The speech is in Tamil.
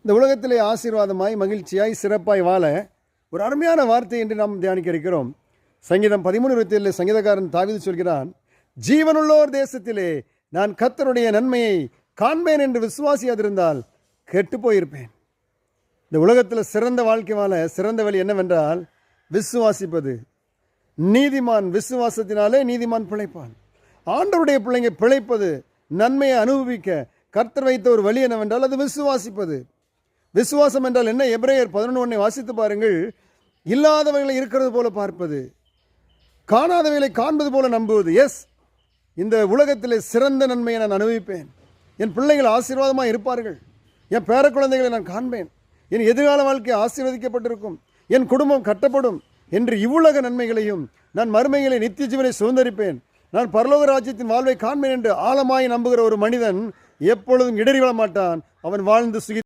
இந்த உலகத்திலே ஆசீர்வாதமாய் மகிழ்ச்சியாய் சிறப்பாய் வாழ ஒரு அருமையான வார்த்தை என்று நாம் தியானிக்க இருக்கிறோம். சங்கீதம் 13:27 சங்கீதக்காரன் தாவீது சொல்கிறான், ஜீவனுள்ளோர் தேசத்திலே நான் கர்த்தருடைய நன்மையை காண்பேன் என்று விசுவாசியாதிருந்தால் கெட்டு போயிருப்பேன். இந்த உலகத்தில் சிறந்த வாழ்க்கை வாழ சிறந்த வழி என்னவென்றால் விசுவாசிப்பது. நீதிமான் விசுவாசத்தினாலே நீதிமான் பிழைப்பான். ஆண்டவருடைய பிள்ளைங்க பிழைப்பது, நன்மையை அனுபவிக்க கர்த்தர் வைத்த ஒரு வழி என்னவென்றால் அது விசுவாசிப்பது. விசுவாசம் என்றால் என்ன? எபிரேயர் 11:1 வாசித்து பாருங்கள். இல்லாதவைகளை இருக்கிறது போல பார்ப்பது, காணாதவைகளை காண்பது போல நம்புவது. எஸ், இந்த உலகத்தில் சிறந்த நன்மையை நான் அனுபவிப்பேன். என் பிள்ளைகள் ஆசீர்வாதமாக இருப்பார்கள். என் பேர குழந்தைகளை நான் காண்பேன். என் எதிர்கால வாழ்க்கை ஆசீர்வதிக்கப்பட்டிருக்கும். என் குடும்பம் கட்டப்படும் என்று இவ்வுலக நன்மைகளையும் நான் மறுமைகளை நித்திய ஜீவனை சுதந்திரிப்பேன், நான் பரலோக ராஜ்யத்தின் வாழ்வை காண்பேன் என்று ஆழமாய் நம்புகிற ஒரு மனிதன் எப்பொழுதும் இடறி விழ மாட்டான். அவன் வாழ்ந்து